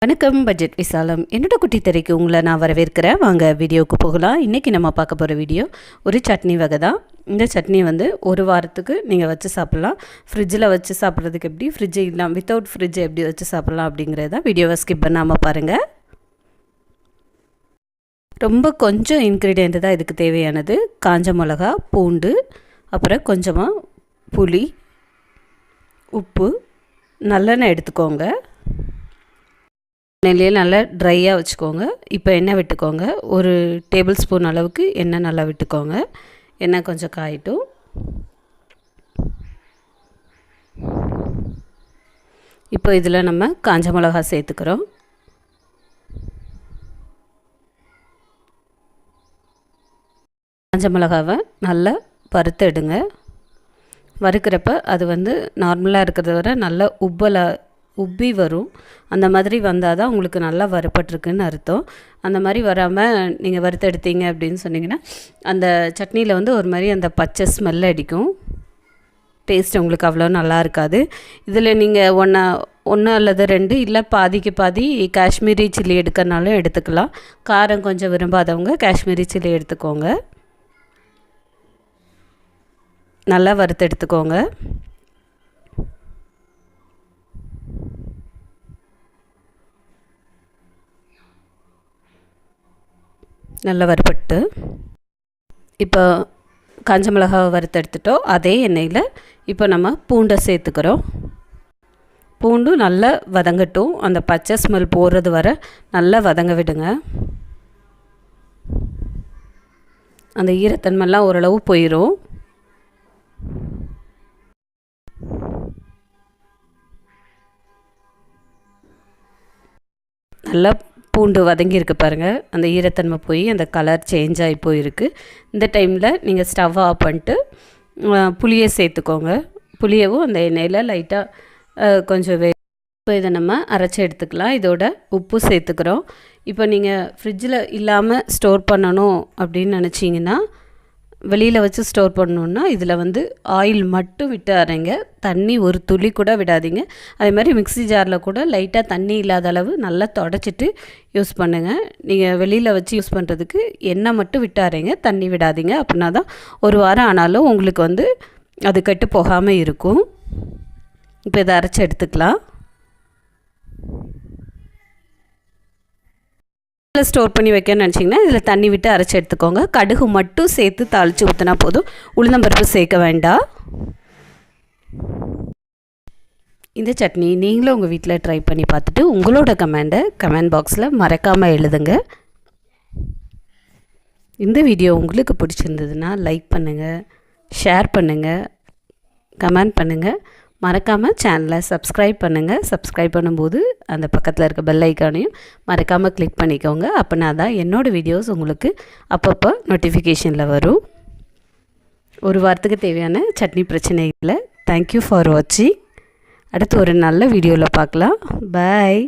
வணக்கம் பட்ஜெட் விசாலம். என்னோட குட்டி திரைக்கு உங்களை நான் வரவேற்கிறேன். வாங்க வீடியோவுக்கு போகலாம். இன்றைக்கி நம்ம பார்க்க போகிற வீடியோ ஒரு சட்னி வகை தான். இந்த சட்னி ஒரு வாரத்துக்கு நீங்கள் வச்சு சாப்பிட்லாம். ஃப்ரிட்ஜில் வச்சு சாப்பிட்றதுக்கு எப்படி, ஃப்ரிட்ஜு இல்லாமல் வித்தவுட் ஃப்ரிட்ஜ் எப்படி வச்சு சாப்பிட்லாம் அப்படிங்கிறத வீடியோவை ஸ்கிப் பண்ணாமல் பாருங்கள். ரொம்ப கொஞ்சம் இன்க்ரீடியண்ட் தான் இதுக்கு தேவையானது. காஞ்ச மிளகா, பூண்டு, அப்புறம் கொஞ்சமாக புளி, உப்பு, நல்லெண்ணெய் எடுத்துக்கோங்க. எண்ணெயிலே நல்லா ட்ரையாக வச்சுக்கோங்க. இப்போ எண்ணெய் விட்டுக்கோங்க. ஒரு டேபிள் ஸ்பூன் அளவுக்கு எண்ணெய் நல்லா விட்டுக்கோங்க. எண்ணெய் கொஞ்சம் காயட்டும். இப்போ இதில் நம்ம காஞ்ச மிளகா சேர்த்துக்கிறோம். காஞ்ச மிளகாவை நல்லா வறுத்து எடுங்க. வறுக்கிறப்ப அது நார்மலாக இருக்கிறத விட நல்லா உப்பி வரும். அந்த மாதிரி வந்தால் தான் உங்களுக்கு நல்லா வறுப்பட்டுருக்குன்னு அர்த்தம். அந்த மாதிரி வராமல் நீங்கள் வறுத்து எடுத்தீங்க அப்படின்னு சொன்னிங்கன்னா அந்த சட்னியில் ஒரு மாதிரி அந்த பச்சை ஸ்மெல் அடிக்கும். டேஸ்ட் உங்களுக்கு அவ்வளோ நல்லா இருக்காது. இதில் நீங்கள் ஒன்று அல்லது 2 இல்லை பாதிக்கு பாதி காஷ்மீரி சில்லி எடுக்கிறனாலும் எடுத்துக்கலாம். காரம் கொஞ்சம் விரும்பாதவங்க காஷ்மீரி சில்லி எடுத்துக்கோங்க. நல்லா வறுத்து எடுத்துக்கோங்க. நல்லா வறுபட்டு இப்போ காஞ்ச மிளகாவை வறுத்து எடுத்துட்டோம். அதே எண்ணெயில் இப்போ நம்ம பூண்டை சேர்த்துக்கிறோம். பூண்டு நல்லா வதங்கட்டும். அந்த பச்சை ஸ்மெல் போகிறது வர நல்லா வதங்க விடுங்க. அந்த ஈரத்தன்மைலாம் ஓரளவு போயிடும். நல்லா பூண்டு வதங்கியிருக்கு பாருங்கள். அந்த ஈரத்தன்மை போய் அந்த கலர் சேஞ்ச் ஆகி போயிருக்கு. இந்த டைமில் நீங்கள் ஸ்டவ் ஆஃப் பண்ணிட்டு புளியை சேர்த்துக்கோங்க. புளியவும் அந்த எண்ணெயில் லைட்டாக கொஞ்சம் இப்போ இதை நம்ம அரைச்சி எடுத்துக்கலாம். இதோட உப்பு சேர்த்துக்கிறோம். இப்போ நீங்கள் ஃப்ரிட்ஜில் இல்லாமல் ஸ்டோர் பண்ணணும் அப்படின்னு நினச்சிங்கன்னா, வெளியில் வச்சு ஸ்டோர் பண்ணணுன்னா இதில் ஆயில் மட்டும் விட்டு அரைங்க. தண்ணி ஒரு துளி கூட விடாதீங்க. அதே மாதிரி மிக்ஸி ஜாரில் கூட லைட்டாக தண்ணி இல்லாத அளவு நல்லா தொடச்சிட்டு யூஸ் பண்ணுங்கள். நீங்கள் வெளியில் வச்சு யூஸ் பண்ணுறதுக்கு எண்ணெய் மட்டும் விட்டு அரைங்க, தண்ணி விடாதீங்க. அப்படின்னா தான் ஒரு வாரம் ஆனாலும் உங்களுக்கு அது கெட்டு போகாமல் இருக்கும். இப்போ இதை அரைச்சி எடுத்துக்கலாம். ஸ்டோர் பண்ணி வைக்கணும்னு நினச்சிங்கன்னா இதில் தண்ணி விட்டு அரைச்சி எடுத்துக்கோங்க. கடுகு மட்டும் சேர்த்து தாளித்து ஊற்றினா போதும். உளுந்தம்பருப்பு சேர்க்க வேண்டாம். இந்த சட்னி நீங்களும் உங்கள் வீட்டில் ட்ரை பண்ணி பார்த்துட்டு உங்களோட கமெண்ட் பாக்ஸில் மறக்காமல் எழுதுங்க. இந்த வீடியோ உங்களுக்கு பிடிச்சிருந்ததுன்னா லைக் பண்ணுங்கள், ஷேர் பண்ணுங்கள், கமெண்ட் பண்ணுங்கள். மறக்காமல் சேனலை சப்ஸ்கிரைப் பண்ணுங்கள். சப்ஸ்கிரைப் பண்ணும்போது அந்த பக்கத்தில் இருக்க பெல் ஐக்கானையும் மறக்காமல் கிளிக் பண்ணிக்கோங்க. அப்படின்னா தான் என்னோடய வீடியோஸ் உங்களுக்கு அப்பப்போ நோட்டிஃபிகேஷனில் வரும். ஒரு வாரத்துக்கு தேவையான சட்னி பிரச்சனை இல்லை. தேங்க்யூ ஃபார் வாட்சிங். அடுத்து ஒரு நல்ல வீடியோவில் பார்க்கலாம். பாய்.